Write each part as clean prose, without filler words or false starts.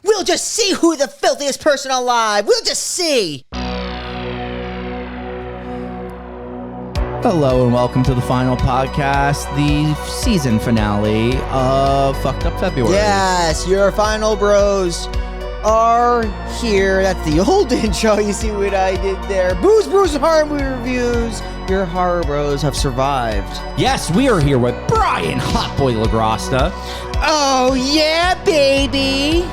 We'll just see who the filthiest person alive. We'll just see. Hello and welcome to the final podcast, the season finale of Fucked Up February. Yes, your final bros are here. That's the old intro. You see what I did there? Booze, Brews, and Horror Movie Reviews. Your horror bros have survived. Yes, we are here with Brian Hotboy LaGrasta. Oh, yeah, baby.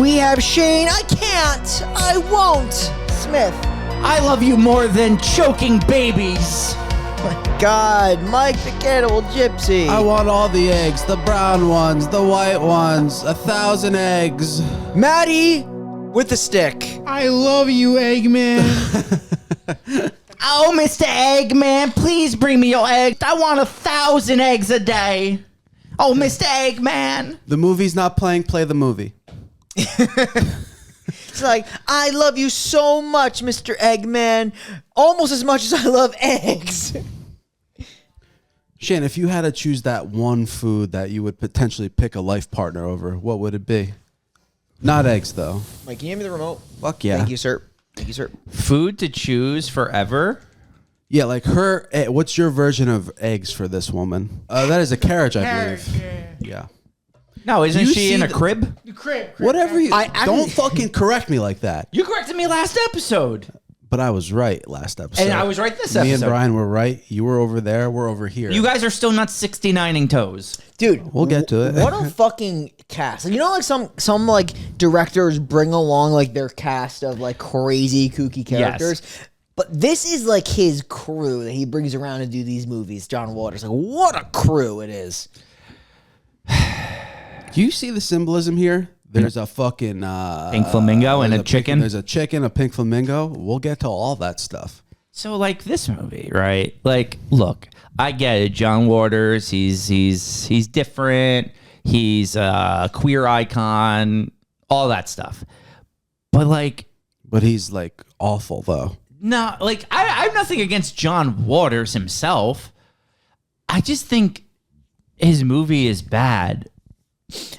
We have Shane. I won't. Smith. I love you more than choking babies. My God, Mike the Cannibal Gypsy. I want all the eggs, the brown ones, the white ones, 1,000 eggs. Maddie with the stick. I love you, Eggman. Oh, Mr. Eggman, please bring me your eggs. I want 1,000 eggs a day. Oh, Mr. Eggman. The movie's not playing, play the movie. It's like, I love you so much, Mr. Eggman. Almost as much as I love eggs. Shane, if you had to choose that one food that you would potentially pick a life partner over, what would it be? Not eggs, though. Mike, can you hand me the remote? Fuck yeah. Thank you, sir. Thank you, sir. Food to choose forever? Yeah, like what's your version of eggs for this woman? That is a carriage, I believe. Yeah. No, isn't Do you she in see a crib? The crib. Whatever you... I don't fucking correct me like that. You corrected me last episode. But I was right last episode. And I was right this episode. Me and Brian were right. You were over there. We're over here. You guys are still not 69ing toes. Dude, We'll get to it. What a fucking cast. You know, like some like directors bring along like their cast of like crazy kooky characters. Yes. But this is like his crew that he brings around to do these movies, John Waters. Like, what a crew it is. Do you see the symbolism here? There's a fucking pink flamingo and a chicken. There's a chicken, a pink flamingo. We'll get to all that stuff. So, like this movie, right? Like, look, I get it. John Waters, he's different. He's a queer icon, all that stuff. But he's like awful though. No, like I have nothing against John Waters himself. I just think his movie is bad.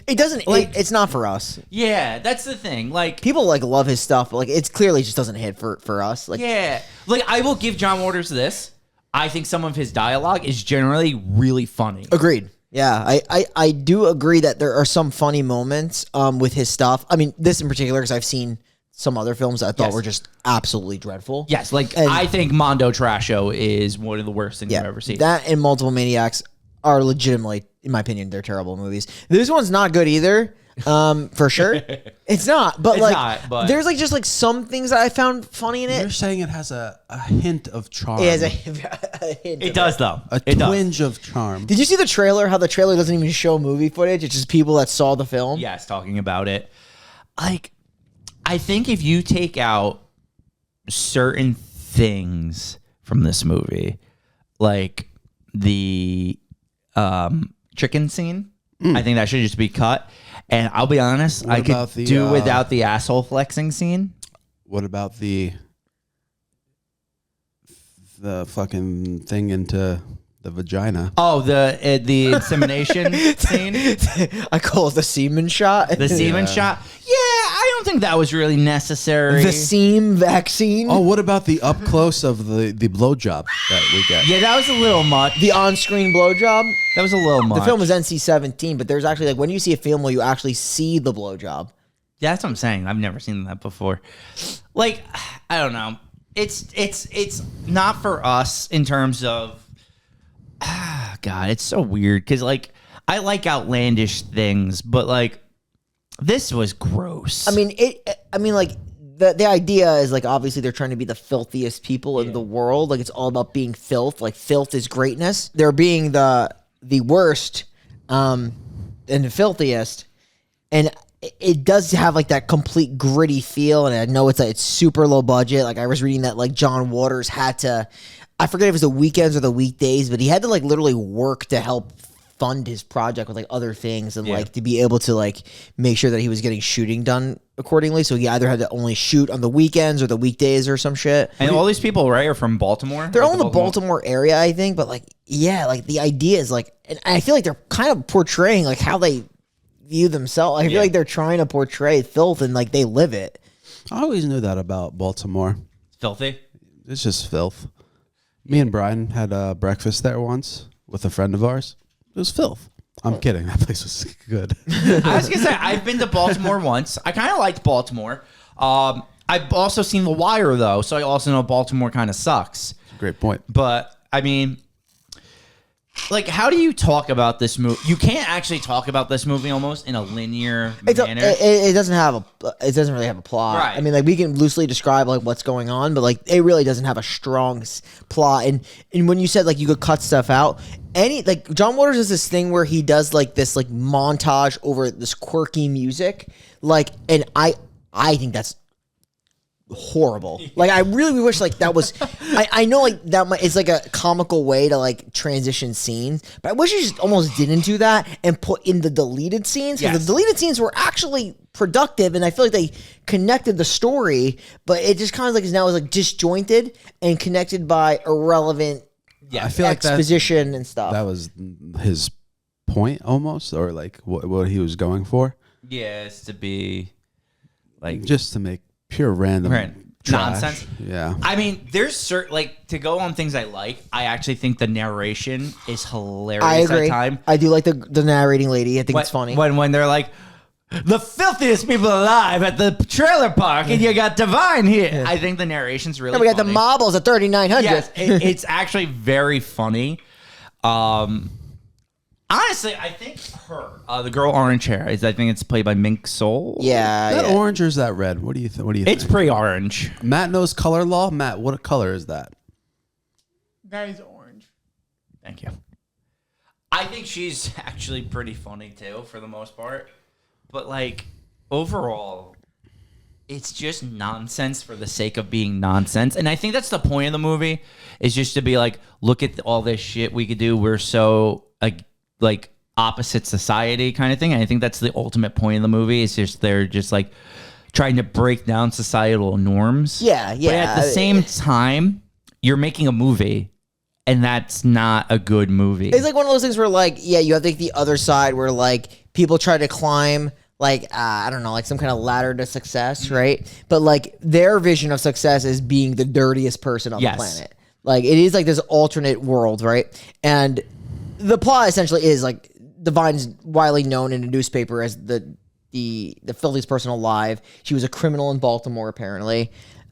It doesn't. Like, it's not for us. Yeah, that's the thing. Like, people like love his stuff, but like it's clearly just doesn't hit for us. Like, yeah, like I will give John Waters this. I think some of his dialogue is generally really funny. Agreed. Yeah, I do agree that there are some funny moments with his stuff. I mean, this in particular because I've seen some other films that I thought were just absolutely dreadful. Yes, like I think Mondo Trasho is one of the worst things I've ever seen. That and Multiple Maniacs are legitimately, in my opinion, they're terrible movies. This one's not good either, for sure. It's not, but but there's like just like some things that I found funny in it. You're saying it has a hint of charm. It has a hint. It does though. A twinge of charm. Did you see the trailer? How the trailer doesn't even show movie footage? It's just people that saw the film. Yes, talking about it. Like, I think if you take out certain things from this movie, like the chicken scene, I think that should just be cut. And I'll be honest, I could do without the asshole flexing scene. What about the fucking thing into the vagina? Oh, the insemination scene. I call it the semen shot. The semen shot. Yeah, I don't think that was really necessary. The seam vaccine. Oh, what about the up close of the blowjob that we get? Yeah, that was a little much. The on-screen blowjob. That was a little much. The film is NC-17, but there's actually like when you see a film where you actually see the blowjob. Yeah, that's what I'm saying. I've never seen that before. Like, I don't know. It's not for us in terms of. God, it's so weird because like I like outlandish things, but like this was gross. I mean, like the idea is like obviously they're trying to be the filthiest people in the world. Like it's all about being filth. Like filth is greatness. They're being the worst, and the filthiest, and it does have like that complete gritty feel. And I know it's super low budget. Like I was reading that like John Waters had to. I forget if it was the weekends or the weekdays, but he had to like literally work to help fund his project with like other things and like to be able to like make sure that he was getting shooting done accordingly. So he either had to only shoot on the weekends or the weekdays or some shit. And all these people, right, are from Baltimore? They're all in the Baltimore area, I think. But like, yeah, like the idea is like, and I feel like they're kind of portraying like how they view themselves. I feel like they're trying to portray filth and like they live it. I always knew that about Baltimore. Filthy. It's just filth. Me and Brian had breakfast there once with a friend of ours. It was filth. I'm kidding. That place was good. I was gonna say I've been to Baltimore once. I kind of liked Baltimore. I've also seen The Wire though, so I also know Baltimore kind of sucks. Great point. But I mean, like, how do you talk about this movie? You can't actually talk about this movie almost in a linear manner. It doesn't really have a plot. Right. I mean, like we can loosely describe like what's going on, but like it really doesn't have a strong plot. And when you said like you could cut stuff out, like John Waters does this thing where he does like this like montage over this quirky music, like, and I think that's horrible. Like I really wish like that was I know like that it's like a comical way to like transition scenes, but I wish he just almost didn't do that and put in the deleted scenes, because the deleted scenes were actually productive and I feel like they connected the story, but it just kind of like is now like disjointed and connected by irrelevant I feel like exposition and stuff. That was his point almost, or like what he was going for. Yeah, it's to be like just to make pure random nonsense. Yeah. I mean, there's certain, like, to go on things I like, I actually think the narration is hilarious. I agree. At time. I do like the narrating lady. I think it's funny. When they're like, the filthiest people alive at the trailer park, and you got Divine here. Yeah. I think the narration's really we got funny. the marbles at 3,900. Yes, it's actually very funny. Honestly, I think the girl orange hair, I think it's played by Mink Soul. Yeah, is that orange or is that red? What do you think? It's pretty orange. Matt knows color law. Matt, what color is that? That is orange. Thank you. I think she's actually pretty funny too, for the most part. But like overall, it's just nonsense for the sake of being nonsense. And I think that's the point of the movie, is just to be like, look at all this shit we could do. We're so like opposite society kind of thing. And I think that's the ultimate point of the movie. It's just they're just like trying to break down societal norms. Yeah. But at the same time, you're making a movie, and that's not a good movie. It's like one of those things where like, yeah, you have like the other side where like people try to climb like, I don't know, like some kind of ladder to success, right? But like their vision of success is being the dirtiest person on the planet. Like it is like this alternate world, right? And the plot essentially is like Divine's widely known in a newspaper as the filthiest person alive. She was a criminal in Baltimore, apparently.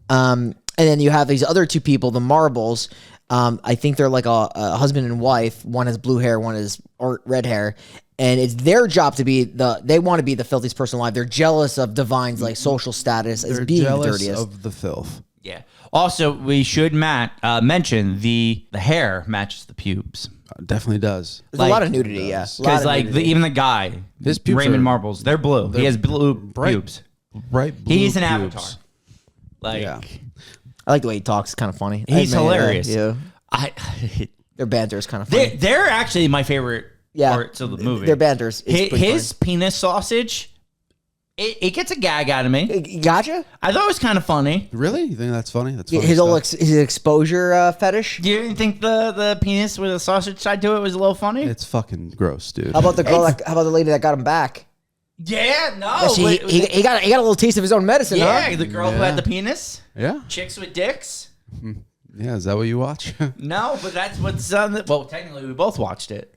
And then you have these other two people, the Marbles. I think they're like a husband and wife. One has blue hair, one has red hair. And it's their job to be they want to be the filthiest person alive. They're jealous of Divine's like social status as being the dirtiest. Of the filth. Yeah. Also, we should mention the hair matches the pubes. Definitely does. There's a lot of nudity, yeah. Because like even the guy, his pubes Raymond Marbles, they're blue. He has blue pubes. Bright blue. He's an pubes. avatar. Like, yeah. I like the way he talks. It's kind of funny. He's hilarious. Yeah. Their banter is kind of funny. They're actually my favorite parts of the movie. Their banter is his penis sausage. It gets a gag out of me. Gotcha. I thought it was kind of funny. Really? You think that's funny? That's funny his his exposure fetish. Do you think the penis with a sausage side to it was a little funny? It's fucking gross, dude. How about the girl? How about the lady that got him back? Yeah, no. He got a little taste of his own medicine. Yeah, huh? The girl who had the penis. Yeah. Chicks with dicks. Yeah, is that what you watch? No, but that's what's on the. Well, technically, we both watched it.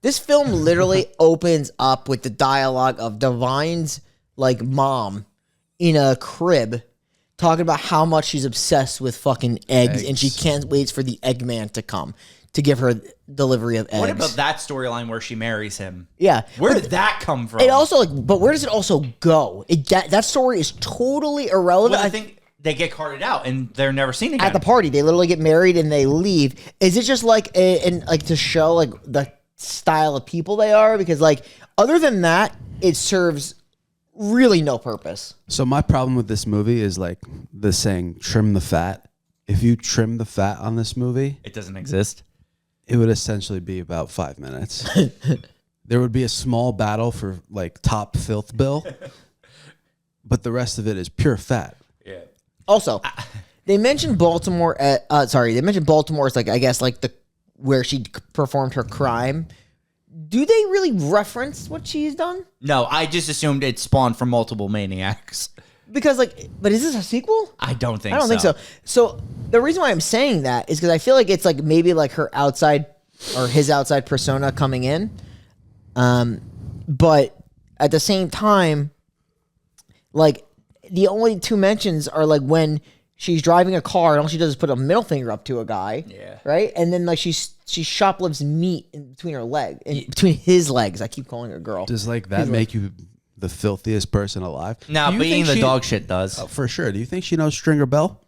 This film literally opens up with the dialogue of Divine's like mom in a crib talking about how much she's obsessed with fucking eggs. And she can't wait for the Eggman to come to give her delivery of eggs. What about that storyline where she marries him? Yeah. Where did that come from? It also like, but where does it also go? That story is totally irrelevant. Well, I think they get carted out and they're never seen again. At the party, they literally get married and they leave. Is it just like like to show like the style of people they are? Because like other than that, it serves really no purpose. So my problem with this movie is like the saying "trim the fat." If you trim the fat on this movie, it doesn't exist. It would essentially be about 5 minutes. There would be a small battle for like top filth bill, but the rest of it is pure fat. Yeah. Also, they mentioned Baltimore. They mentioned Baltimore as like I guess like where she performed her crime. do they really reference what she's done? No, I just assumed it spawned from multiple maniacs. Because but is this a sequel? I don't think. I don't think so. So the reason why I'm saying that is because I feel like it's like maybe like her outside or his outside persona coming in, but at the same time, like the only two mentions are like when she's driving a car and all she does is put a middle finger up to a guy, right, and then like she shoplifts meat in between her leg, between his legs. I keep calling her a girl. Does like that make you the filthiest person alive? No, being the dog shit does. Oh, for sure. Do you think she knows Stringer Bell?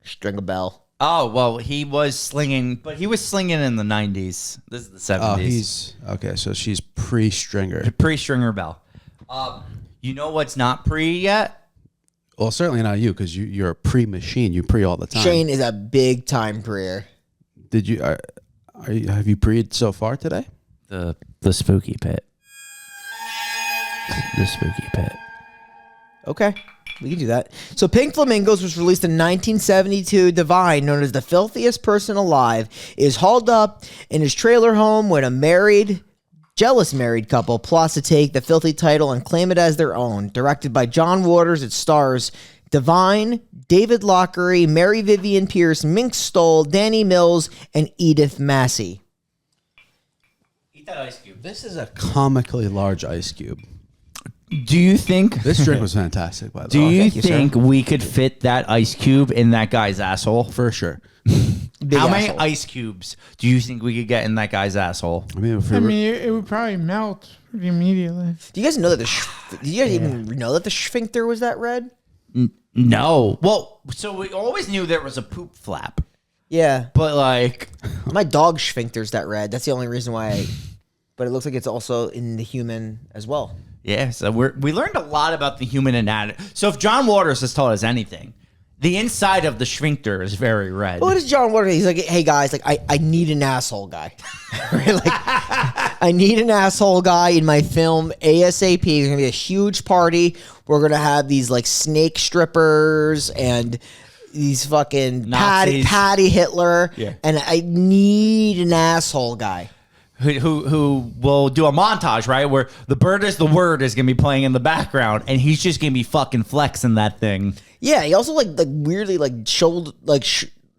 Stringer Bell. Oh, well, he was slinging, but he was slinging in the 90s. This is the 70s. Oh, he's okay. So she's pre-Stringer. Pre-Stringer Bell. You know what's not pre yet? Well, certainly not you, because you're a pre-machine. You pre all the time. Shane is a big time preer. Did you? Have you preed so far today? The spooky pit. The spooky pit. Okay, we can do that. So Pink Flamingos was released in 1972. Divine, known as the filthiest person alive, is hauled up in his trailer home when a jealous married couple plots to take the filthy title and claim it as their own. Directed by John Waters, it stars Divine, David Lockery, Mary Vivian Pierce, Mink Stoll, Danny Mills, and Edith Massey. Eat that ice cube. This is a comically large ice cube. Do you think This drink was fantastic, by the Do way. you thank you, think we could fit that ice cube in that guy's asshole? For sure. Big How many asshole. ice cubes do you think we could get in that guy's asshole? I mean, it would probably melt pretty immediately. Do you guys know that do you guys even know that the sphincter was that red? No. Well, so we always knew there was a poop flap, Yeah. but like, My dog's sphincter's that red. That's the only reason why but it looks like it's also in the human as well. yeah. So we learned a lot about the human anatomy. So if John Waters has taught us anything, the inside of the sphincter is very red. What is John Waters? He's like, hey guys, like I need an asshole guy. Right? Like, I need an asshole guy in my film ASAP. There's gonna be a huge party. We're gonna have these like snake strippers and these fucking Patty Hitler. Yeah. And I need an asshole guy. Who will do a montage, right, where the bird is the word is gonna be playing in the background, and he's just gonna be fucking flexing that thing. Yeah, he also like weirdly like shoulder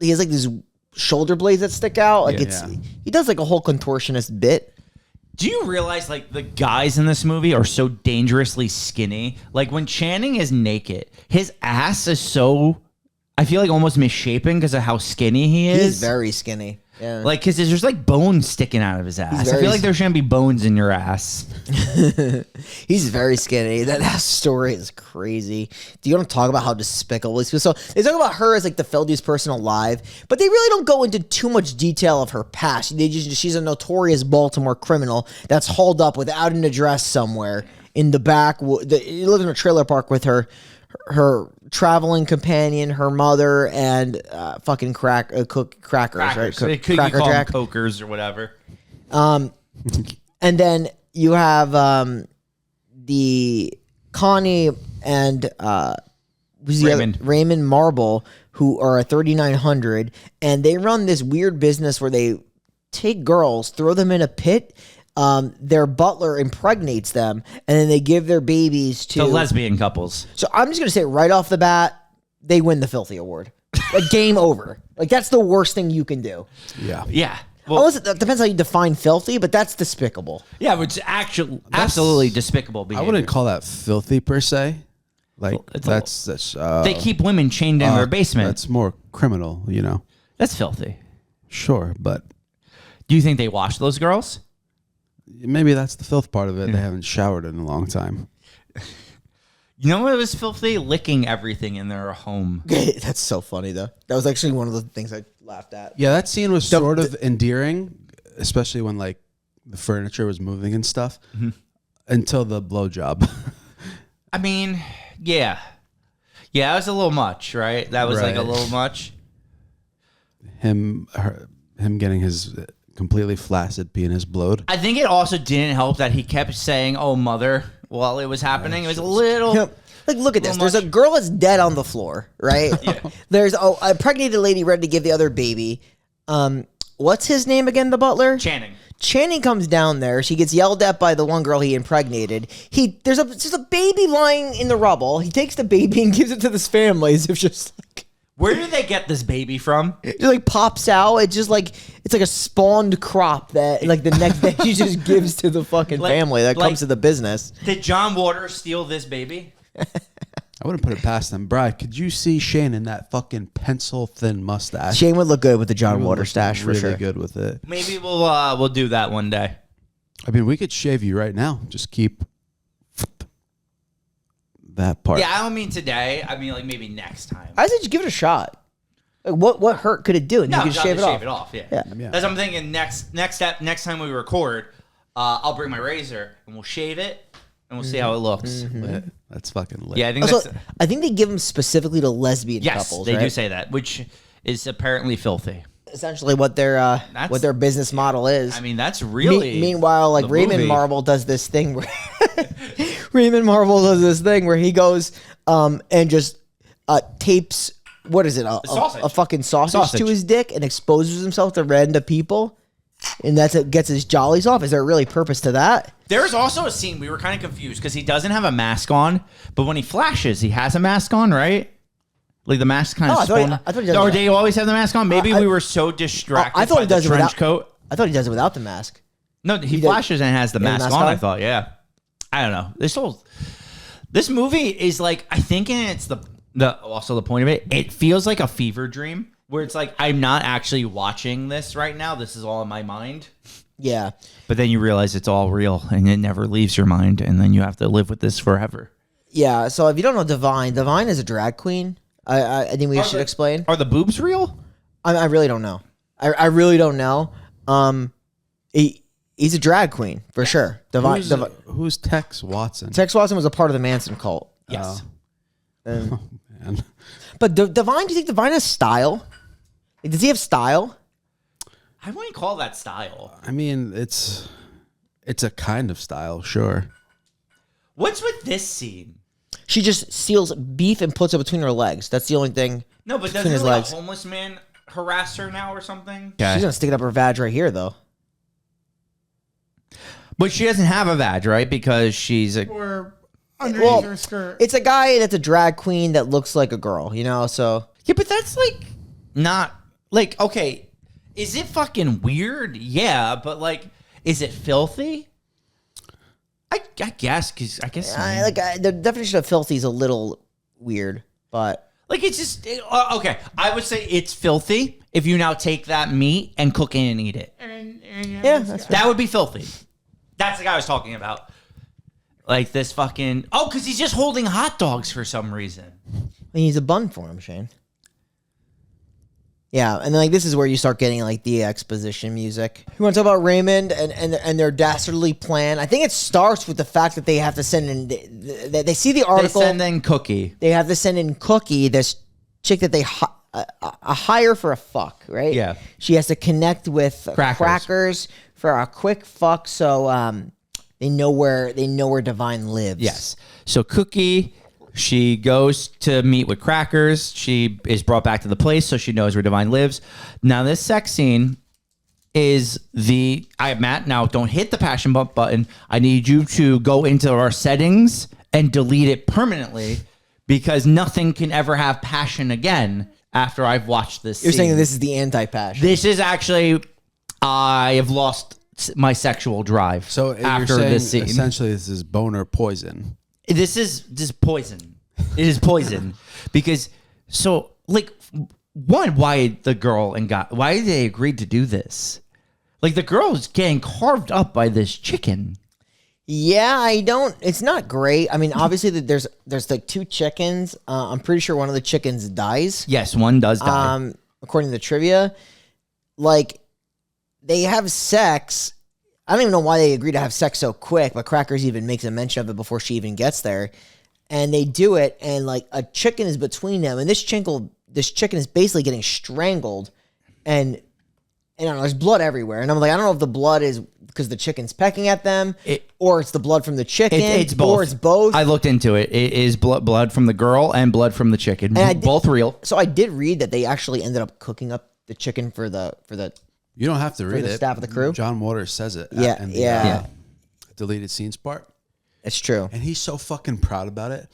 he has like these shoulder blades that stick out. Like he does like a whole contortionist bit. Do you realize like the guys in this movie are so dangerously skinny? Like when Channing is naked, his ass is so, I feel like almost misshapen because of how skinny he is. He's very skinny. Yeah. Like, because there's just like bones sticking out of his ass. I feel like there shouldn't be bones in your ass. He's very skinny. That story is crazy. Do you want to talk about how despicable he is? So they talk about her as like the filthiest person alive, but they really don't go into too much detail of her past. She's a notorious Baltimore criminal that's hauled up without an address somewhere in the back. He lives in a trailer park with her traveling companion, her mother, and fucking crackers, right? They could Cracker call them Jack. cokers or whatever. And then you have the Connie and who's the other? Raymond Marble, who are a 3900, and they run this weird business where they take girls, throw them in a pit. Their butler impregnates them, and then they give their babies to lesbian couples. So I'm just gonna say right off the bat, they win the filthy award. Like game over. Like that's the worst thing you can do. Yeah. Well, Unless it depends how you define filthy, but that's despicable. yeah, it's actually absolutely despicable behavior. I wouldn't call that filthy per se. Like that's they keep women chained in their basement. That's more criminal, you know. That's filthy. Sure, but Do you think they wash those girls? maybe that's the filth part of it. They haven't showered in a long time. You know what was filthy? Licking everything in their home. That's so funny though. That was actually one of the things I laughed at. Yeah, that scene was sort of endearing, especially when like the furniture was moving and stuff, until the blowjob. I mean, yeah. Yeah, that was a little much, right? That was like a Right. little much. Him getting his completely flaccid penis blowed. I think it also didn't help that he kept saying, "Oh, mother," while it was happening. It was a little. Like, look at this. Little There's a girl that's dead on the floor, right? There's a impregnated lady ready to give the other baby. what's his name again? The butler, Channing. Channing comes down there. She gets yelled at by the one girl he impregnated. There's just a baby lying in the rubble. He takes the baby and gives it to this family as if just like. Where did they get this baby from? It like pops out. It's just like it's like a spawned crop that like the next day she just gives to the fucking family that comes to the business. Did John Waters steal this baby? I wouldn't put it past them. Brad, could you see Shane in that fucking pencil thin mustache? Shane would look good with the John Waters stash for really sure. good with it. Maybe we'll do that one day. I mean, we could shave you right now. Just keep that part. Yeah, I don't mean today. I mean like maybe next time. I said, just give it a shot. Like, what hurt could it do? And No, you can shave it off. Yeah. Yeah. Yeah. That's what I'm thinking. Next time we record, I'll bring my razor and we'll shave it and we'll see how it looks. Lit. That's fucking lit. Yeah, I think Also, that's. I think they give them specifically to lesbian Yes, couples. they right? do say that, which is apparently filthy. Essentially, what their business model is. I mean, that's really. Meanwhile, like the Raymond movie. Marvel does this thing where he goes and just tapes what is it sausage. a fucking sausage to his dick and exposes himself to random people, and that's it gets his jollies off. Is there really purpose to that? There's also a scene we were kind of confused because he doesn't have a mask on, but when he flashes, he has a mask on, right? Like the mask kind of. I thought he does Or it. do you always have the mask on? Maybe we were so distracted. I thought by he does the it trench without coat. I thought he does it without the mask. No, he does- flashes and has the mask mask on. on? I thought, yeah. I don't know. This movie is like, I think, and it's also the point of it. It feels like a fever dream where it's like I'm not actually watching this right now. This is all in my mind. Yeah. But then you realize it's all real and it never leaves your mind, and then you have to live with this forever. Yeah. So if you don't know Divine is a drag queen. I think we should explain. Are the boobs real? I really don't know. I really don't know. He's a drag queen for sure. Who's Tex Watson? Tex Watson was a part of the Manson cult. Yes. Man. But Divine, do you think Divine has style? Like, does he have style? I wouldn't call that style. I mean, it's a kind of style, sure. What's with this scene? She just steals beef and puts it between her legs. That's the only thing. No, but between doesn't his like legs. a homeless man harass her now or something? She's gonna stick it up her vag right here, though. But she doesn't have a vag, right? Because she's a... Or underneath her skirt. It's a guy that's a drag queen that looks like a girl, you know. So Yeah, but that's like not like okay. Is it fucking weird? Yeah, but like, is it filthy? I guess because I guess the definition of filthy is a little weird, but like it's just okay. I would say it's filthy if you now take that meat and cook it and eat it. And yeah, that's fair. That would be filthy. That's the guy I was talking about. Like this fucking because he's just holding hot dogs for some reason. He needs a bun for him, Shane. Yeah, and then like this is where you start getting like the exposition music. You want to talk about Raymond and their dastardly plan? I think it starts with the fact that they have to send in. They see the article. They send in Cookie. They have to send in Cookie, this chick that they hire for a fuck, right? Yeah. She has to connect with Crackers. for a quick fuck, so they know where Divine lives. Yes. So Cookie, she goes to meet with Crackers. She is brought back to the place so she knows where Divine lives. Now this sex scene is Matt, now don't hit the passion bump button. I need you to go into our settings and delete it permanently because nothing can ever have passion again after I've watched this You're scene. saying that this is the anti-passion. This is actually, I have lost my sexual drive. So after you're saying this scene. essentially this is boner poison. This is just poison. It is poison because so like why the girl and why did they agree to do this? Like the girl is getting carved up by this chicken. Yeah, it's not great. I mean, obviously there's like two chickens. I'm pretty sure one of the chickens dies. Yes, one does die. According to the trivia, like they have sex. I don't even know why they agree to have sex so quick, but Crackers even makes a mention of it before she even gets there. And they do it, and like a chicken is between them, and this chicken is basically getting strangled, and I don't know, there's blood everywhere. And I'm like, I don't know if the blood is because the chicken's pecking at them, or it's the blood from the chicken, it's both. or it's both. I looked into it. It is blood from the girl and blood from the chicken. And Both real. So I did read that they actually ended up cooking up the chicken for the You don't have to read the it. staff of the crew? John Waters says it. Yeah, in the, yeah. Deleted scenes part. It's true. And he's so fucking proud about it.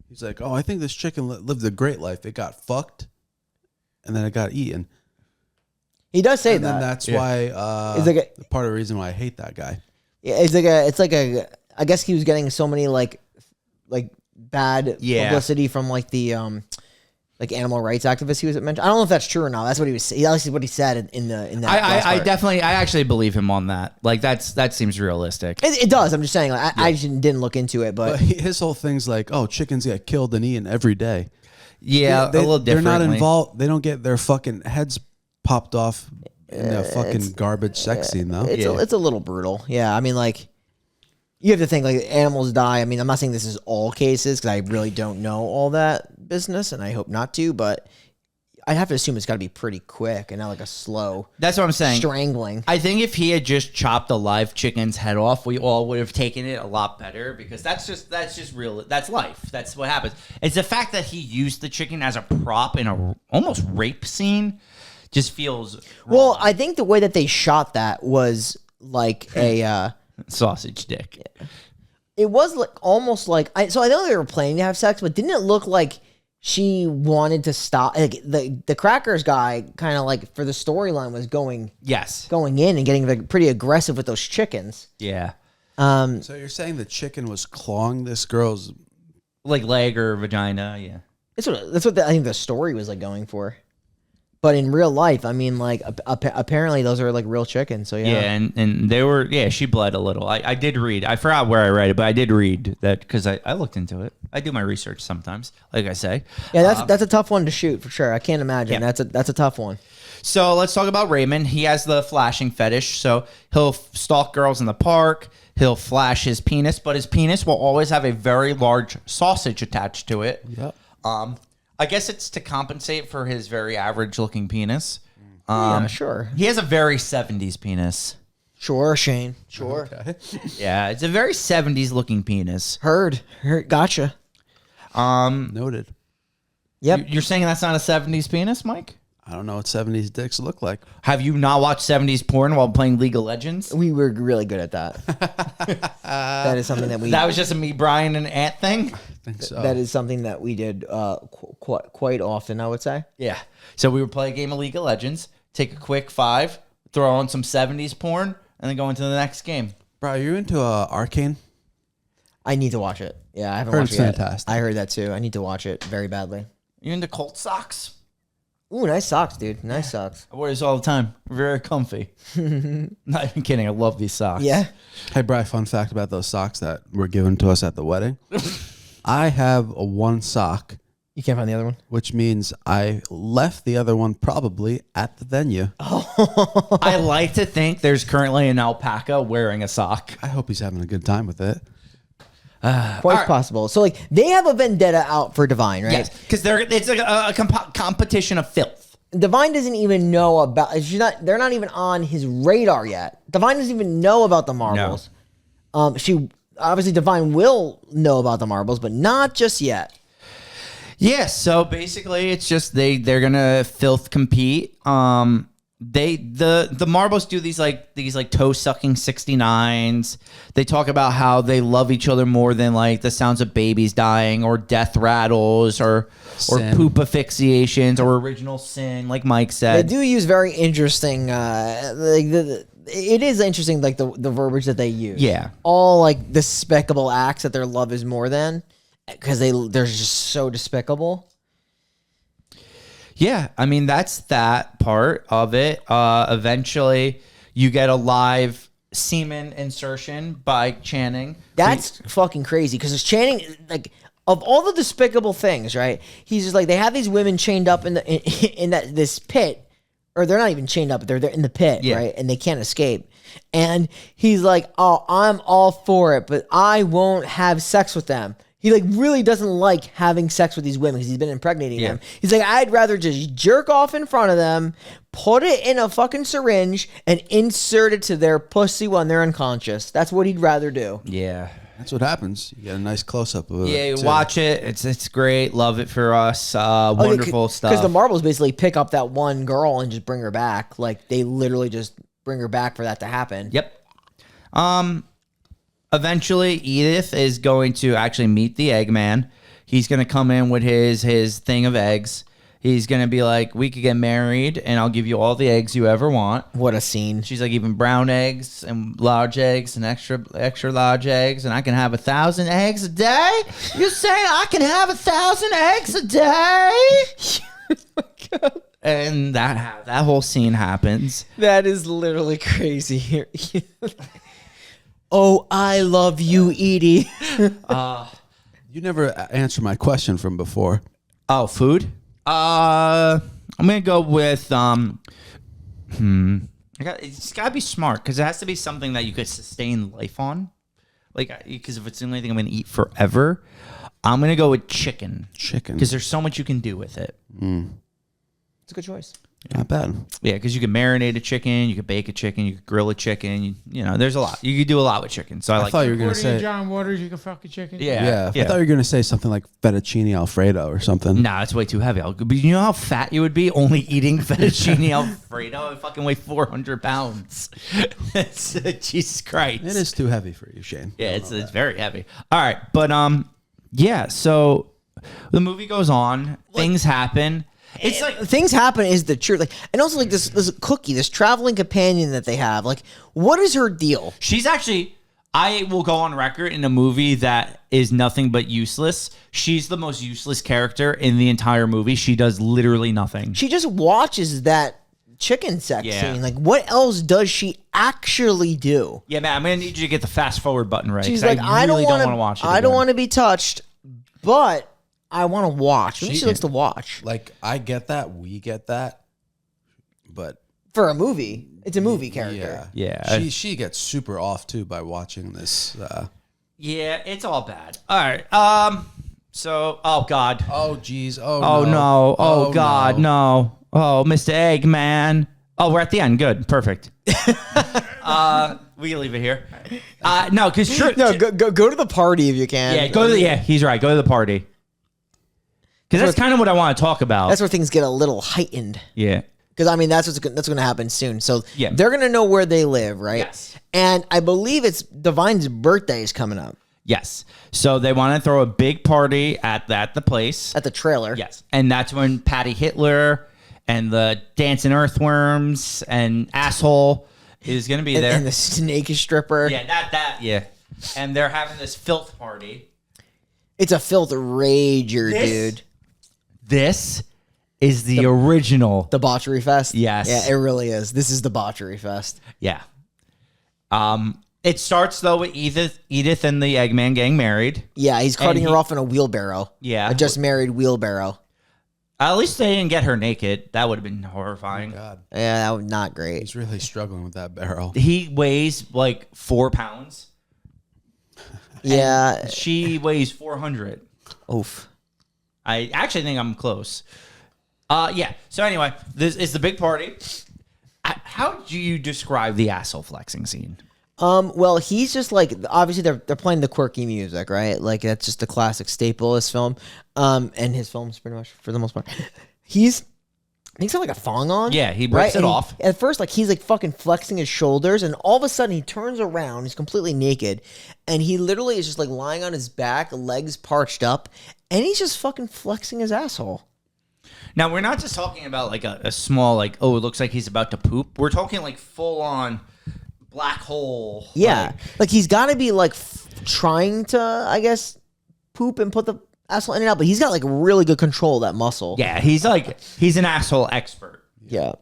He's like, oh, I think this chicken lived a great life. It got fucked, and then it got eaten. He does say And that. then that's why It's like part of the reason why I hate that guy. Yeah, it's like a. I guess he was getting so many like bad publicity from like the like animal rights activists he was mentioned. I don't know if that's true or not. That's what he was. At least what he said in that. I definitely, I actually believe him on that. Like that seems realistic. It does. I'm just saying. Like, I just didn't look into it, but his whole thing's like, oh, chickens get killed and eaten every day. Yeah, a little differently. They're not involved. They don't get their fucking heads popped off in a fucking garbage sex scene, though. It's a little brutal. Yeah, I mean, like, you have to think, like, animals die. I mean, I'm not saying this is all cases, because I really don't know all that business, and I hope not to, but I'd have to assume it's got to be pretty quick and not, like, a slow That's what I'm saying. strangling. I think if he had just chopped a live chicken's head off, we all would have taken it a lot better, because that's just real. That's life. That's what happens. It's the fact that he used the chicken as a prop in a almost rape scene just feels wrong. Well, I think the way that they shot that was like a sausage dick. it was like almost like so I know they were planning to have sex, but didn't it look like she wanted to stop? Like the crackers guy kind of like for the storyline was going in and getting like, pretty aggressive with those chickens. Yeah. So you're saying the chicken was clawing this girl's Like leg or vagina, yeah. That's what I think the story was like going for. But in real life, I mean, like apparently those are like real chickens. So yeah, Yeah, and they were, she bled a little. I did read. I forgot where I read it, but I did read that because I looked into it. I do my research sometimes, like I say. Yeah, that's a tough one to shoot for sure. I can't imagine. Yeah. That's a tough one. So let's talk about Raymond. He has the flashing fetish. So he'll stalk girls in the park. He'll flash his penis, but his penis will always have a very large sausage attached to it. Yep. I guess it's to compensate for his very average looking penis. Yeah, sure. He has a very 70s penis. Sure, Shane. Sure. Okay. Yeah, it's a very 70s looking penis. Heard. Gotcha. Noted. Yep. You're saying that's not a 70s penis, Mike? I don't know what 70s dicks look like. Have you not watched 70s porn while playing League of Legends? We were really good at that. That is something that we. That was just a me, Brian, and Ant thing? I think so. That is something that we did quite often, I would say. Yeah. So we would play a game of League of Legends, take a quick 5, throw on some 70s porn, and then go into the next game. Bro, are you into Arcane? I need to watch it. Yeah, I haven't Heard watched it's it yet. fantastic. I heard that too. I need to watch it very badly. You into Colt socks? Ooh, nice socks, dude. Nice socks. I wear these all the time. Very comfy. Not even kidding. I love these socks. Yeah. Hey, Bri, fun fact about those socks that were given to us at the wedding. I have a one sock, You can't find the other one? which means I left the other one probably at the venue. I like to think there's currently an alpaca wearing a sock. I hope he's having a good time with it. Quite possible. So, like, they have a vendetta out for Divine, right? Yes, because it's a competition of filth. Divine doesn't even know about. They're not even on his radar yet. Divine doesn't even know about the marbles. She obviously Divine will know about the marbles, but not just yet. Yeah, so basically it's just they're gonna filth compete. The marbles do these toe sucking 69s. They talk about how they love each other more than like the sounds of babies dying or death rattles or poop asphyxiations or original sin, like Mike said. They do use very interesting. It is interesting, like the verbiage that they use. Yeah, all like despicable acts that their love is more than, because they're just so despicable. Yeah, I mean, that's that part of it. Eventually, you get a live semen insertion by Channing. That's fucking crazy, because it's Channing, like, of all the despicable things, right? He's just like, they have these women chained up in this pit, or they're not even chained up, but they're in the pit, Yeah. right? And they can't escape. And he's like, oh, I'm all for it, but I won't have sex with them. He like really doesn't like having sex with these women because he's been impregnating them. He's like, I'd rather just jerk off in front of them, put it in a fucking syringe, and insert it to their pussy when they're unconscious. That's what he'd rather do. Yeah. That's what happens. You get a nice close up of it. Yeah, too. watch it. It's great. Love it for us. Wonderful stuff. Because the marbles basically pick up that one girl and just bring her back. Like they literally just bring her back for that to happen. Yep. Eventually, Edith is going to actually meet the Eggman. He's going to come in with his thing of eggs. He's going to be like, we could get married, and I'll give you all the eggs you ever want. What a scene. She's like, even brown eggs and large eggs and extra large eggs, and I can have 1,000 eggs a day? You're saying I can have 1,000 eggs a day? And that whole scene happens. That is literally crazy. Oh, I love you, Edie. You never answered my question from before. Oh, food? I'm gonna go with it's gotta be smart because it has to be something that you could sustain life on. Like, because if it's the only thing I'm gonna eat forever, I'm gonna go with chicken. Chicken. Because there's so much you can do with it. It's a good choice. Not bad. Yeah, because you can marinate a chicken, you could bake a chicken, you could grill a chicken. You know, there's a lot. You could do a lot with chicken. So I thought you were gonna According to say. John Waters, you can fuck a chicken. Yeah. I thought you were gonna say something like fettuccine alfredo or something. Nah, it's way too heavy. But you know how fat you would be only eating fettuccine alfredo? I fucking weigh 400 pounds. Jesus Christ. It is too heavy for you, Shane. Yeah, it's very heavy. All right, but yeah. So the movie goes on. Things happen. It's like Things happen is the truth. Like, and also like this Cookie, this traveling companion that they have. Like, what is her deal? she's actually. I will go on record in a movie that is nothing but useless. She's the most useless character in the entire movie. She does literally nothing. She just watches that chicken sex Yeah. scene. Like, what else does she actually do? Yeah, man. I'm gonna need you to get the fast forward button right. She's 'cause like, I I don't really want don't want to watch it. I don't again. want to be touched, but I want to watch. Maybe she likes to watch Like, I get that. We get that. But for a movie. It's a movie character. Yeah. She gets super off too by watching this. Yeah, it's all bad. All right. So, oh God. Oh geez. Oh no. Oh God. No. Oh, Mr. Eggman. Oh, we're at the end. Good. Perfect. We can leave it here. No, because Go to the party if you can. Yeah, go to the. Yeah, he's right. Go to the party. Because that's kind of what I want to talk about. That's where things get a little heightened. Yeah. Because I mean that's going to happen soon. So Yeah. they're going to know where they live, right? Yes. And I believe it's Divine's birthday is coming up Yes. So they want to throw a big party at the place. at the trailer. Yes. And that's when Patty Hitler and the dancing earthworms and asshole is going to be there. And the snake stripper. Yeah, yeah. And they're having this filth party. It's a filth rager, dude. This is the original. Debauchery fest. Yes. Yeah, it really is. This is debauchery fest. Yeah. It starts though with Edith and the Eggman getting married. Yeah, he's carting her off in a wheelbarrow. Yeah. A just married wheelbarrow. At least they didn't get her naked. That would have been horrifying. God, Yeah, that was not great. he's really struggling with that barrel. He weighs like 4 pounds. Yeah. She weighs 400. Oof. I actually think I'm close. Yeah. So anyway, this is the big party. How do you describe the asshole flexing scene? Well, he's just like obviously they're playing the quirky music, right? Like that's just the classic staple of his film. And his films pretty much for the most part. He's got like a thong on. Yeah, he rips it And off. At first, like he's like fucking flexing his shoulders, and all of a sudden he turns around, he's completely naked, and he literally is just like lying on his back, legs parched up, and he's just fucking flexing his asshole. Now, we're not just talking about like a small, like, oh, it looks like he's about to poop. We're talking like full on black hole. Yeah, like he's got to be like trying to, I guess, poop and put the asshole in and out, but he's got like really good control of that muscle. Yeah, he's an asshole expert. Yeah.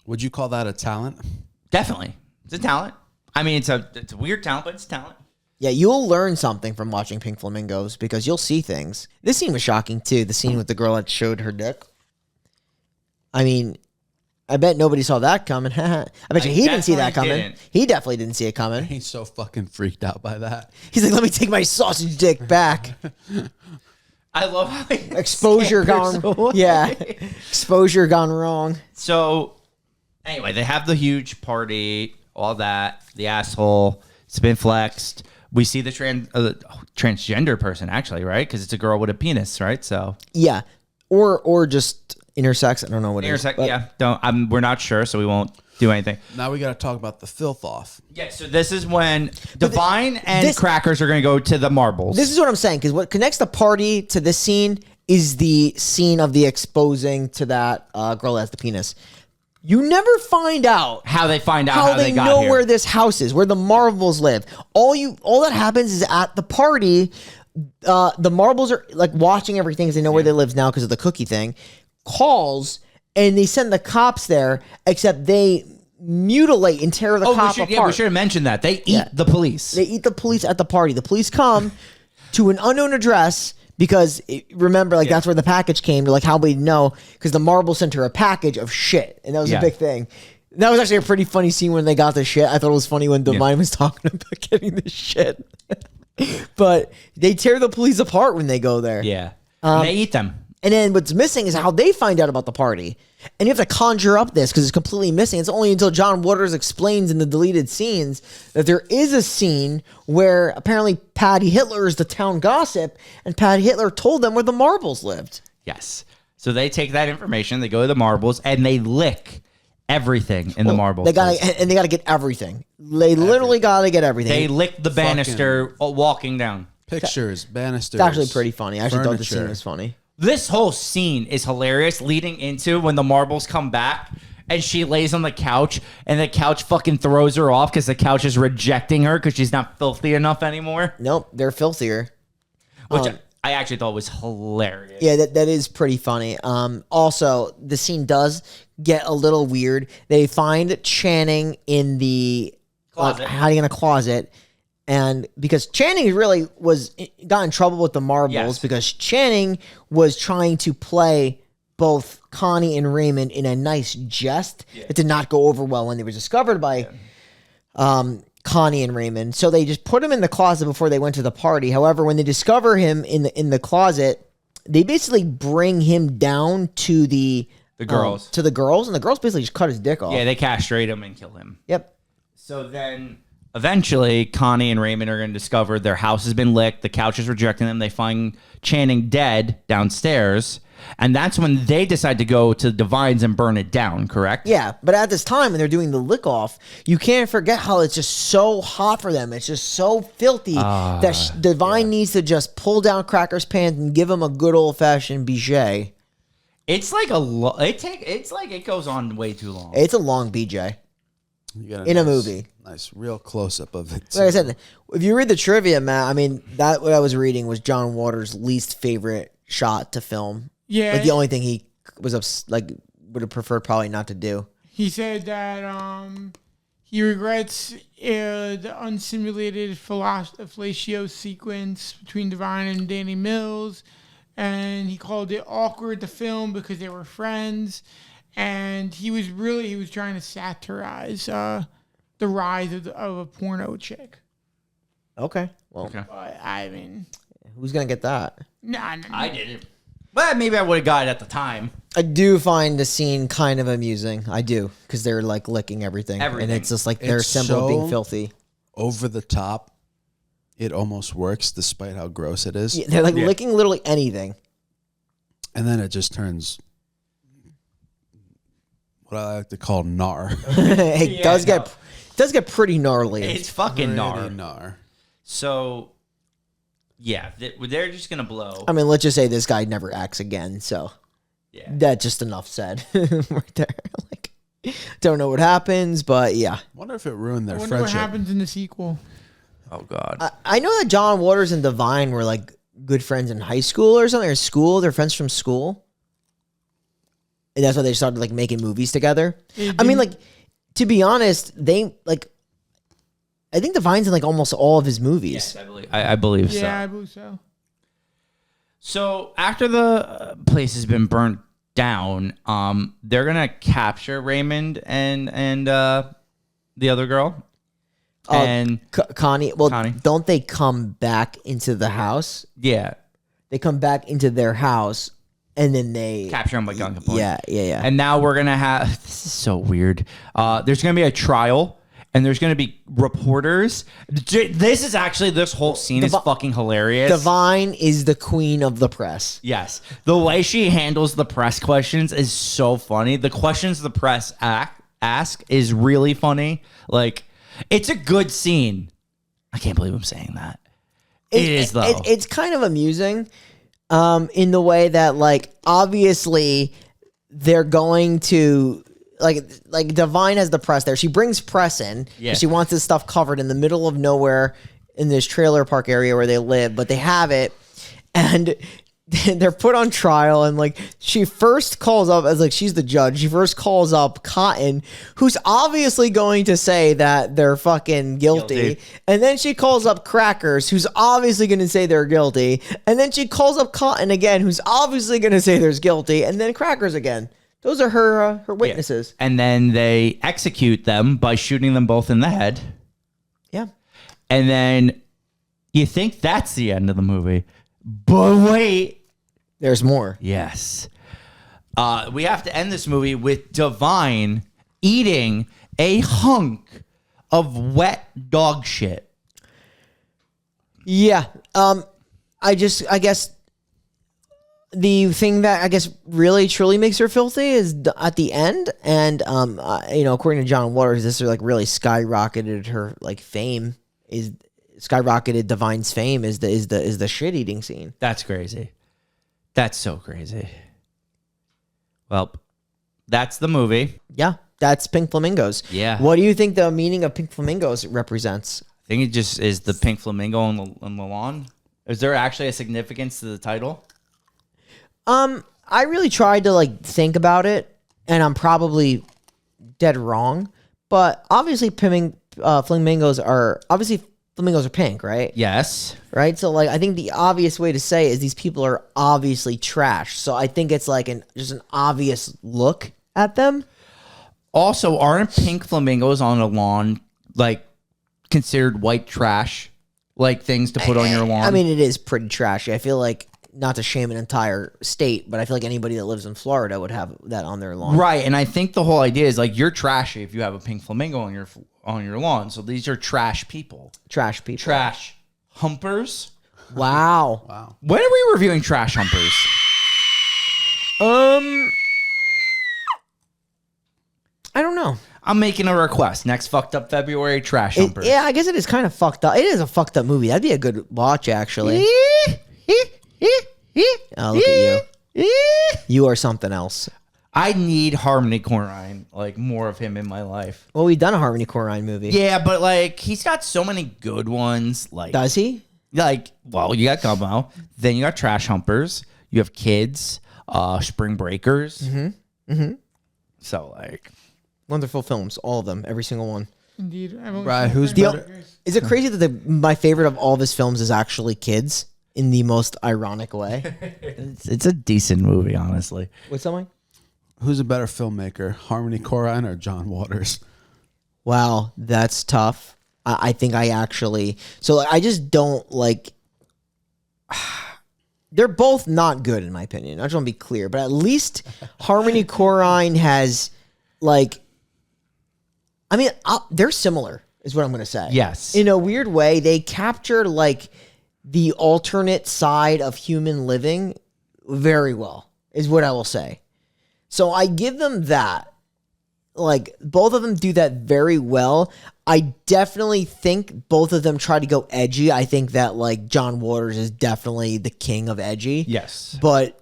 Would you call that a talent? Definitely. It's a talent. I mean, it's a weird talent, but it's a talent. Yeah, you'll learn something from watching Pink Flamingos because you'll see things. This scene was shocking too. The scene with the girl that showed her dick. I mean, I bet nobody saw that coming. I bet you he didn't see that coming. didn't. He definitely didn't see it coming. He's so fucking freaked out by that. He's like, let me take my sausage dick back. I love how he Exposure scampers gone. away. Yeah. Exposure gone wrong. So, anyway, they have the huge party, all that. The asshole, it's been flexed. we see the transgender person actually, right? Because it's a girl with a penis, right? So Yeah, or just intersex. I don't know what it is. intersect. But Yeah, we're not sure, so we won't do anything. Now we got to talk about the filth off. Yeah, so this is when Divine and Crackers are going to go to the marbles. This is what I'm saying, because what connects the party to this scene is the scene of the exposing to that girl that has the penis. You never find out how they find out how they got know here. where this house is, where the Marbles live. All that happens is at the party, the Marbles are like watching everything because they know where they live now because of the cookie thing. Calls and they send the cops there, except they mutilate and tear the cop apart. Yeah, we should have mentioned that. They eat the police. They eat the police at the party. The police come to an unknown address because, remember, that's where the package came. They're like, how we know? Because the Marble sent her a package of shit, and that was a big thing. That was actually a pretty funny scene when they got the shit. I thought it was funny when Divine was talking about getting the shit. But they tear the police apart when they go there. Yeah. And they eat them. And then what's missing is how they find out about the party. And you have to conjure up this because it's completely missing. It's only until John Waters explains in the deleted scenes that there is a scene where apparently Patty Hitler is the town gossip, and Patty Hitler told them where the Marbles lived. Yes. So they take that information, they go to the marbles, and they lick everything in the marbles. They gotta get everything. They literally gotta get everything. They lick the banister walking down. Pictures, banisters. It's actually pretty funny. I actually thought the furniture. scene was funny. This whole scene is hilarious, leading into when the marbles come back and she lays on the couch and the couch fucking throws her off because the couch is rejecting her because she's not filthy enough anymore. Nope, they're filthier. Which I actually thought was hilarious. Yeah, that is pretty funny. Also, the scene does get a little weird. They find Channing in the Closet. hiding in a closet. And because Channing really got in trouble with the Marbles because Channing was trying to play both Connie and Raymond in a nice jest. It did not go over well when they were discovered by Connie and Raymond. So they just put him in the closet before they went to the party. However, when they discover him in the closet, they basically bring him down to the girls. And the girls basically just cut his dick off. Yeah, they castrate him and kill him. Yep. So then eventually Connie and Raymond are going to discover their house has been licked. The couch is rejecting them. They find Channing dead downstairs. And that's when they decide to go to Divine's and burn it down, correct? Yeah, but at this time when they're doing the lick off, you can't forget how it's just so hot for them. It's just so filthy that Divine needs to just pull down Cracker's pants and give him a good old fashioned BJ. It's like it's like it goes on way too long. It's a long BJ in a movie. Nice, real close up of it. Like I said, if you read the trivia, Matt, I mean, that what I was reading was John Waters' least favorite shot to film. Yeah. Like the only thing he was would have preferred probably not to do. He said that he regrets the unsimulated fellatio sequence between Divine and Danny Mills, and he called it awkward to film because they were friends, and he was trying to satirize the rise of a porno chick. Okay. Well, But, I mean, who's going to get that? nah. I didn't. Well, maybe I would have got it at the time. I do find the scene kind of amusing. I do, because they're like licking everything. And it's just like their It's symbol of being so- filthy. Over the top, it almost works despite how gross it is. Yeah, they're like licking literally anything. And then it just turns what I like to call gnar. It does get pretty gnarly. It's fucking Pretty gnar. gnar. So, yeah, they're just gonna blow. I mean, let's just say this guy never acts again. So Yeah. that's just enough said right there. Like, don't know what happens, but yeah. Wonder if it ruined I their wonder friendship. what happens in the sequel. Oh God. I know that John Waters and Divine were like good friends in high school or something, or school. They're friends from school. And that's why they started like making movies together. I mean, like, to be honest, I think Divine's in like almost all of his movies. Yes, I believe so. Yeah, I believe so. So after the place has been burnt down, they're gonna capture Raymond and the other girl. And Connie. Well, Connie. don't they come back into the house? yeah, They come back into their house, and then they capture him by gunpoint. Yeah. And now we're gonna have. This is so weird. There's gonna be a trial, and there's going to be reporters. This whole scene is fucking hilarious. Divine is the queen of the press. Yes. The way she handles the press questions is so funny. The questions the press ask is really funny. Like, it's a good scene. I can't believe I'm saying that. It is, though. It's kind of amusing in the way that, like, obviously they're going to... Like Divine has the press there. She brings press in. Yeah. She wants this stuff covered in the middle of nowhere in this trailer park area where they live, but they have it, and they're put on trial. And like she first calls up as like she's the judge. She first calls up Cotton, who's obviously going to say that they're fucking guilty. And then she calls up Crackers, who's obviously going to say they're guilty. And then she calls up Cotton again, who's obviously going to say there's guilty. And then Crackers again. Those are her witnesses. Yeah. And then they execute them by shooting them both in the head. Yeah. And then you think that's the end of the movie. But wait. There's more. Yes. We have to end this movie with Divine eating a hunk of wet dog shit. Yeah. I guess... The thing that I guess really truly makes her filthy is at the end, and according to John Waters, this like really skyrocketed her like fame. Is skyrocketed Divine's fame is the shit eating scene. That's crazy. That's so crazy. Well, that's the movie. Yeah, that's Pink Flamingos. Yeah. What do you think the meaning of Pink Flamingos represents? I think it just is the pink flamingo on the lawn. Is there actually a significance to the title? I really tried to like think about it, and I'm probably dead wrong. But obviously, flamingos are pink, right? Yes. Right. So like, I think the obvious way to say is these people are obviously trash. So I think it's like just an obvious look at them. Also, aren't pink flamingos on a lawn like considered white trash, like things to put on your lawn? I mean, it is pretty trashy. I feel like. Not to shame an entire state, but I feel like anybody that lives in Florida would have that on their lawn. Right, and I think the whole idea is like you're trashy if you have a pink flamingo on your lawn. So these are trash people. Trash people. Trash humpers. Wow. When are we reviewing trash humpers? I don't know. I'm making a request. Next fucked up February trash humpers. Yeah, I guess it is kind of fucked up. It is a fucked up movie. That'd be a good watch, actually. Oh, look at you. You are something else. I need Harmony Korine, like more of him in my life. Well, we've done a Harmony Korine movie. Yeah, but like he's got so many good ones. Like, does he? Like, well, you got Gummo, then you got Trash Humpers, you have Kids, Spring Breakers. So like, wonderful films, all of them, every single one. Indeed. Right, who's better? Is it crazy that my favorite of all of his films is actually Kids? In the most ironic way. It's a decent movie, honestly. What's that, Mike? Who's a better filmmaker, Harmony Korine or John Waters? Wow, that's tough. I think I actually... So like, I just don't like... They're both not good, in my opinion. I just want to be clear. But at least Harmony Korine has, like... I mean, they're similar, is what I'm going to say. Yes. In a weird way, they capture, like... the alternate side of human living very well, is what I will say. So I give them that. Like, both of them do that very well. I definitely think both of them try to go edgy. I think that, like, John Waters is definitely the king of edgy. Yes. But,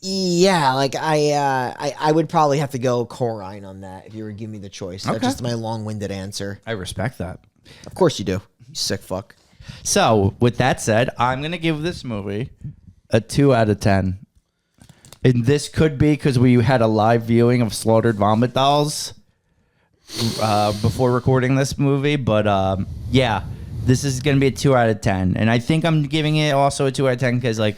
yeah, like, I would probably have to go Korine on that if you were to give me the choice. That's just my long-winded answer. I respect that. Of course you do, you sick fuck. So, with that said, I'm going to give this movie a 2 out of 10. And this could be because we had a live viewing of Slaughtered Vomit Dolls before recording this movie. But, yeah, this is going to be a 2 out of 10. And I think I'm giving it also a 2 out of 10 because, like,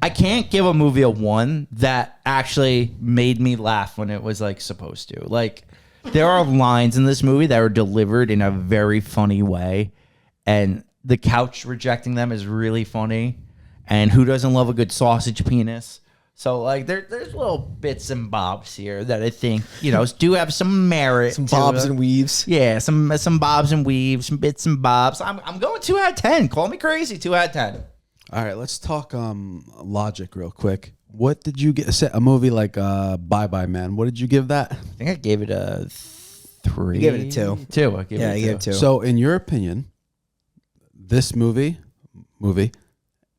I can't give a movie a 1 that actually made me laugh when it was, like, supposed to. Like, there are lines in this movie that are delivered in a very funny way. And the couch rejecting them is really funny. And who doesn't love a good sausage penis? So like there's little bits and bobs here that I think do have some merit. Some bobs and weaves. Yeah, some bobs and weaves, some bits and bobs. I'm going 2 out of 10. Call me crazy, 2 out of 10. All right, let's talk logic real quick. What did you get? A movie like Bye Bye Man. What did you give that? I think I gave it a 3. You gave it a 2. 2. I gave it a 2. You gave it 2. So, in your opinion, this movie,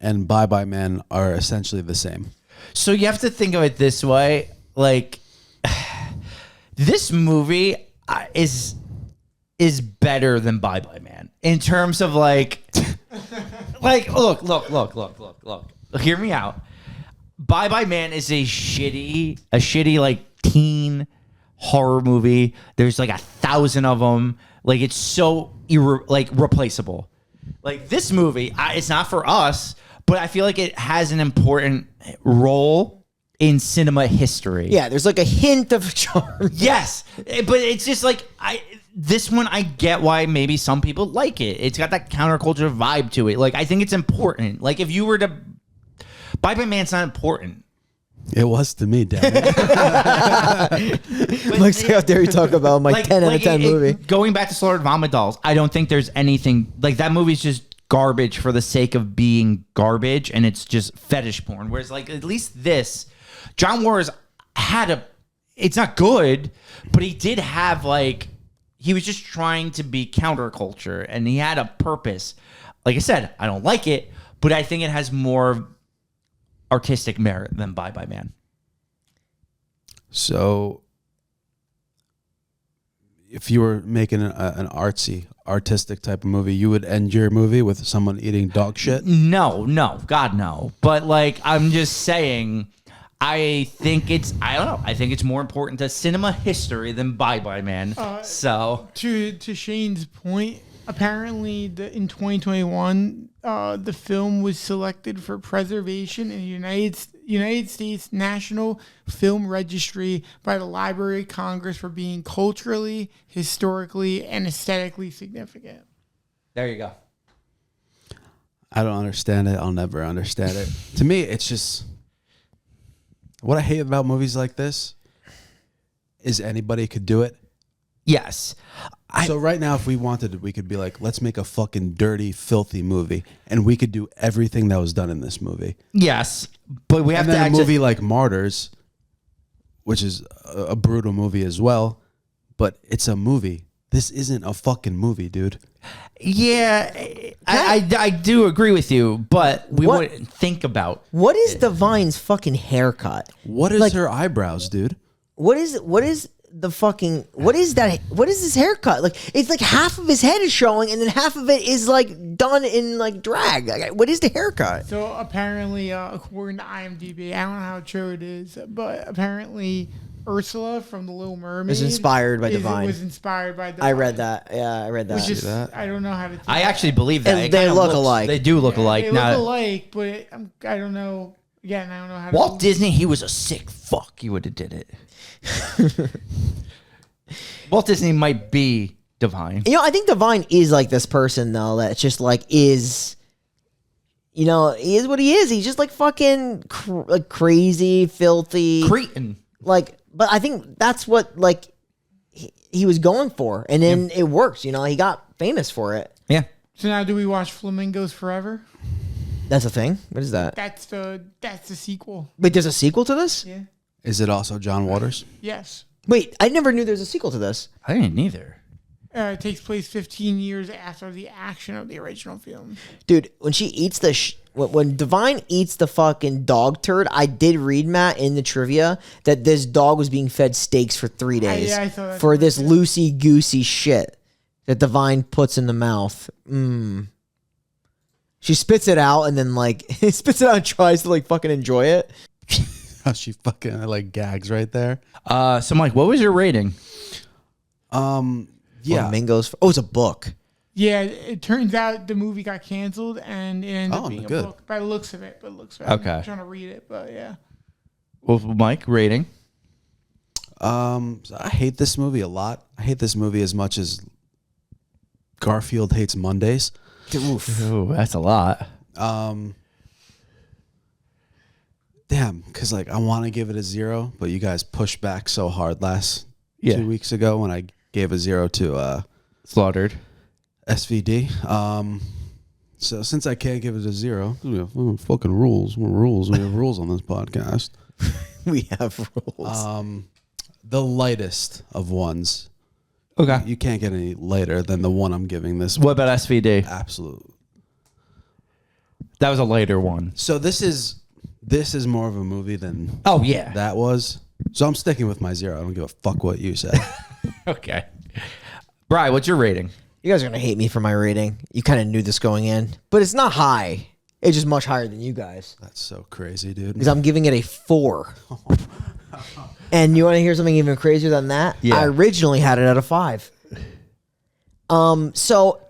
and Bye Bye Man are essentially the same. So you have to think of it this way, like this movie is better than Bye Bye Man in terms of like look. Hear me out. Bye Bye Man is a shitty like teen horror movie. There's like 1,000 of them. Like it's so replaceable. Like this movie, it's not for us. But I feel like it has an important role in cinema history. Yeah, there's like a hint of charm. Yes, but it's just like this one. I get why maybe some people like it. It's got that counterculture vibe to it. Like I think it's important. Like if you were to, Bye Bye Man's not important. It was to me, damn it. Like, how dare you talk about my 10 out of 10 movie? Going back to Slaughtered Vomit Dolls, I don't think there's anything like that movie's just garbage for the sake of being garbage, and it's just fetish porn. Whereas like at least this, John Waters it's not good, but he did have he was just trying to be counterculture, and he had a purpose. Like I said, I don't like it, but I think it has more artistic merit than Bye Bye Man. So, if you were making an artistic type of movie, you would end your movie with someone eating dog shit? No, God, no. But I'm just saying, I think it's more important to cinema history than Bye Bye Man. To Shane's point, apparently in 2021, the film was selected for preservation in the United States National Film Registry by the Library of Congress for being culturally, historically, and aesthetically significant. There you go. I don't understand it. I'll never understand it. To me, it's just what I hate about movies like this is anybody could do it. Yes. So right now, if we wanted, we could be like, let's make a fucking dirty, filthy movie, and we could do everything that was done in this movie. Yes, but we have and then to a movie like Martyrs, which is a brutal movie as well, but it's a movie. This isn't a fucking movie, dude. Yeah, I do agree with you, but we wouldn't think about what is Divine's fucking haircut? What is her eyebrows, dude? What is the fucking what is that? What is his haircut? Like it's like half of his head is showing, and then half of it is like done in like drag. Like, what is the haircut? So apparently, according to IMDb, I don't know how true it is, but apparently Ursula from The Little Mermaid was inspired by Divine. Was inspired by Divine. I read that. Yeah, I read that. Which is, I don't know how to. I actually believe that. And they look alike. They do look alike. They look alike, but I don't know. Again, I don't know how. Walt Disney, he was a sick fuck. He would have did it. Walt Disney might be Divine. I think Divine is like this person though that's just like is. He is what he is. He's just like fucking crazy, filthy, cretin. But I think that's what he was going for, and then it works. He got famous for it. Yeah. So now, do we watch Flamingos Forever? That's a thing. What is that? That's the sequel. Wait, there's a sequel to this? Yeah. Is it also John Waters? Yes. Wait, I never knew there's a sequel to this. I didn't either. It takes place 15 years after the action of the original film. Dude, when she eats when Divine eats the fucking dog turd, I did read, Matt, in the trivia that this dog was being fed steaks for 3 days I saw that for this loosey-goosey shit that Divine puts in the mouth. She spits it out and then spits it out and tries to fucking enjoy it. How she fucking gags right there. So Mike, what was your rating? Yeah. Flamingos. Oh, it's a book. Yeah, it turns out the movie got canceled and it ended up being good. a book by the looks of it. Okay. I'm trying to read it, but yeah. Well, Mike, rating? I hate this movie a lot. I hate this movie as much as Garfield hates Mondays. Oof. Ooh, that's a lot. damn, because like I want to give it a 0, but you guys pushed back so hard last Yeah. 2 weeks ago when I gave a 0 to Slaughtered. SVD. So since I can't give it a 0, we have fucking rules. We're rules. We have rules on this podcast. We have rules. The lightest of ones. Okay. You can't get any lighter than the one I'm giving this. What about SVD? Absolute. That was a later one. So this is more of a movie than Oh, yeah. that was. So I'm sticking with my 0. I don't give a fuck what you say. Okay. Bri, what's your rating? You guys are going to hate me for my rating. You kind of knew this going in. But it's not high. It's just much higher than you guys. That's so crazy, dude. Because I'm giving it a 4. And you want to hear something even crazier than that? Yeah. I originally had it at a 5. So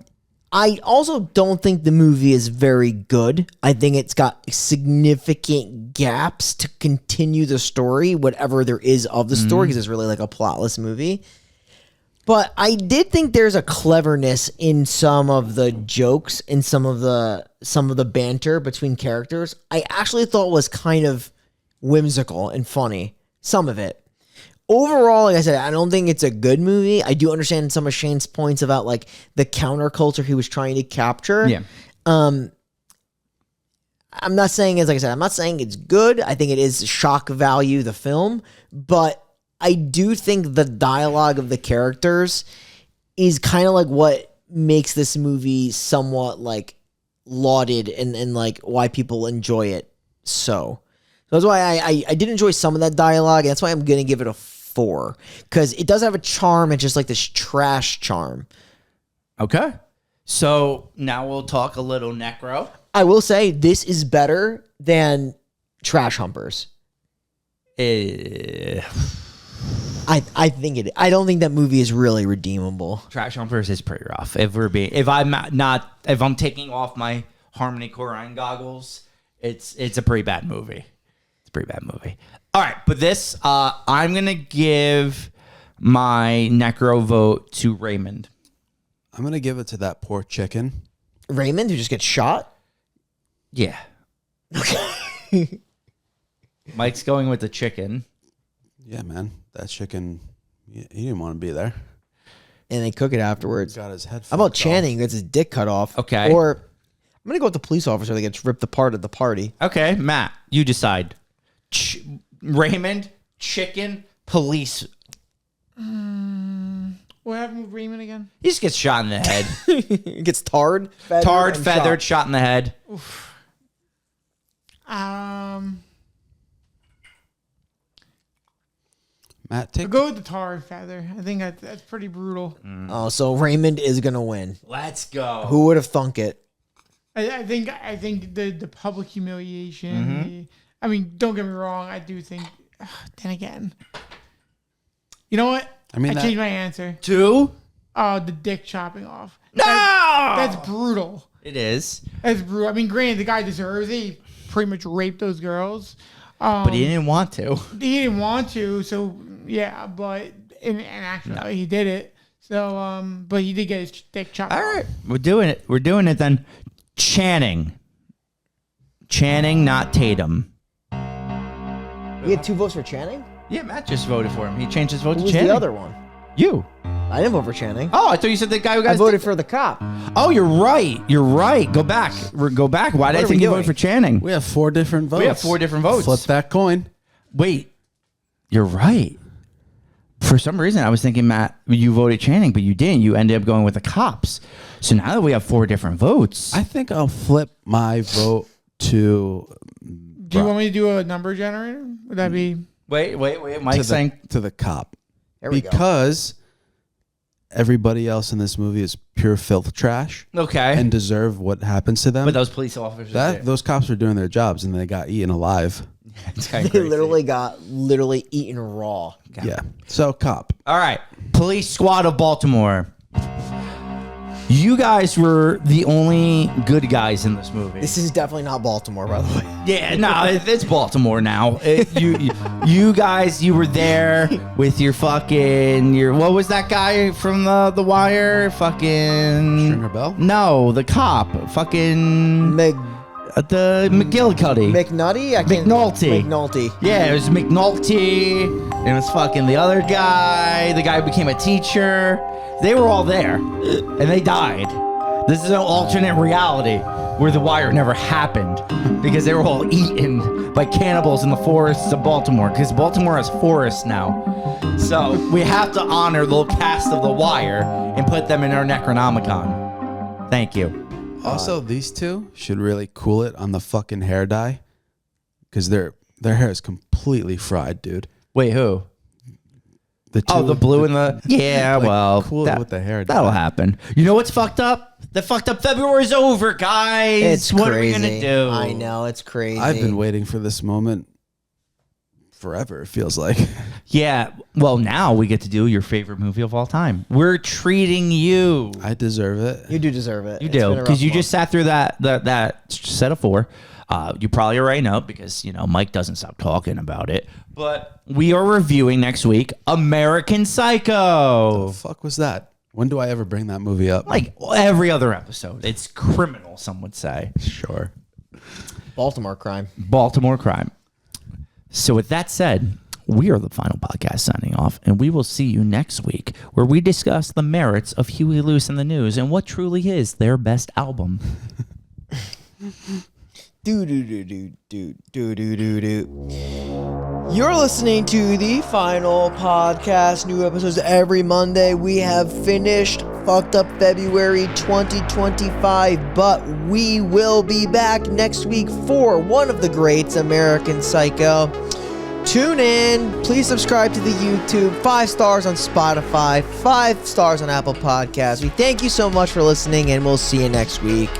I also don't think the movie is very good. I think it's got significant gaps to continue the story, whatever there is of the story, because it's really like a plotless movie. But I did think there's a cleverness in some of the jokes and some of the banter between characters. I actually thought was kind of whimsical and funny. Some of it. Overall, like I said, I don't think it's a good movie. I do understand some of Shane's points about like the counterculture he was trying to capture. Yeah. I'm not saying, as like I said, I'm not saying it's good. I think it is shock value, the film, but I do think the dialogue of the characters is kind of like what makes this movie somewhat like lauded and like why people enjoy it. So that's why I did enjoy some of that dialogue. And that's why I'm going to give it a 4, because it does have a charm. It's just like this trash charm. Okay. So now we'll talk a little necro. I will say this is better than Trash Humpers. I think it. I don't think that movie is really redeemable. Trash Humpers is pretty rough. If I'm taking off my Harmony Korine goggles, it's a pretty bad movie. It's a pretty bad movie. All right, but this I'm gonna give my necro vote to Raymond. I'm going to give it to that poor chicken. Raymond, who just gets shot. Yeah. Okay. Mike's going with the chicken. Yeah, man. That chicken, he didn't want to be there. And they cook it afterwards. Got his head How about fucked Channing, who gets his dick cut off? Okay. Or I'm gonna go with the police officer that gets ripped apart at the party. Okay, Matt, you decide. Raymond, chicken, police. What happened with Raymond again? He just gets shot in the head. He gets feathered, and feathered, shot. shot in the head. Matt, I'll go with the tar and feather. I think that's pretty brutal. Oh, so Raymond is gonna win. Let's go. Who would have thunk it? I think the public humiliation. I mean, don't get me wrong. I do think. Then again, you know what? I mean, I changed my answer. 2? Oh, the dick chopping off. No! That's brutal. It is. That's brutal. I mean, granted, the guy deserves it. He pretty much raped those girls. But he didn't want to. He didn't want to, so yeah. But in actuality, he did it. So, but he did get his dick chopped All off. right. We're doing it. We're doing it then. Channing, not Tatum. We had 2 votes for Channing. Yeah, Matt just voted for him. He changed his vote Who to was Channing. the other one? You. I didn't vote for Channing. Oh, I thought you said the guy who got I his voted dick- for the cop. Oh, you're right. You're right. Go back. Go back. Why did I are think we you voted doing? for Channing? we have 4 different votes. We have 4 different votes. Flip that coin. Wait. You're right. For some reason, I was thinking, Matt, you voted Channing, but you didn't. You ended up going with the cops. So now that we have 4 different votes. I think I'll flip my vote to Do you want me to do a number generator? Would that be? Wait. Mike's saying. to the cop. There we go. Because everybody else in this movie is pure filth trash Okay. and deserve what happens to them. But those police officers. Those cops were doing their jobs and they got eaten alive. It's kind of They crazy. literally got eaten raw. Yeah. So cop. All right. Police Squad of Baltimore. You guys were the only good guys in this movie. This is definitely not Baltimore, by the way. Yeah, no, it's Baltimore now. You guys, you were there with your what was that guy from the Wire? Fucking Stringer Bell? No, the cop. Fucking The McGillicuddy. McNutty? I can't. McNulty. McNulty. Yeah, it was McNulty. And it was fucking the other guy. The guy who became a teacher. They were all there. And they died. This is an alternate reality where The Wire never happened because they were all eaten by cannibals in the forests of Baltimore, because Baltimore has forests now. So we have to honor the cast of The Wire and put them in our Necronomicon. Thank you. Also, these two should really cool it on the fucking hair dye, because their hair is completely fried, dude. Wait, who? The two, The blue and the... Yeah, like, well... cool it with the hair dye. That'll happen. You know what's fucked up? The fucked up February's over, guys. It's what crazy. are we gonna do? I know, it's crazy. I've been waiting for this moment forever, it feels like. Yeah, well, now we get to do your favorite movie of all time. We're treating you. I deserve it. You do deserve it. You It's been do, a rough because you month. just sat through that set of 4. You probably already know, because Mike doesn't stop talking about it. But we are reviewing next week American Psycho. The fuck was that? When do I ever bring that movie up? Like every other episode, it's criminal. Some would say. Sure. Baltimore crime. Baltimore crime. So with that said, we are the Final Podcast signing off, and we will see you next week, where we discuss the merits of Huey Lewis and the News and what truly is their best album. Do do do do do do do do do. You're listening to the Final Podcast. New episodes every Monday. We have finished Fucked Up February 2025, but we will be back next week for one of the greats, American Psycho. Tune in. Please subscribe to the YouTube. 5 stars on Spotify. 5 stars on Apple Podcasts. We thank you so much for listening, and we'll see you next week.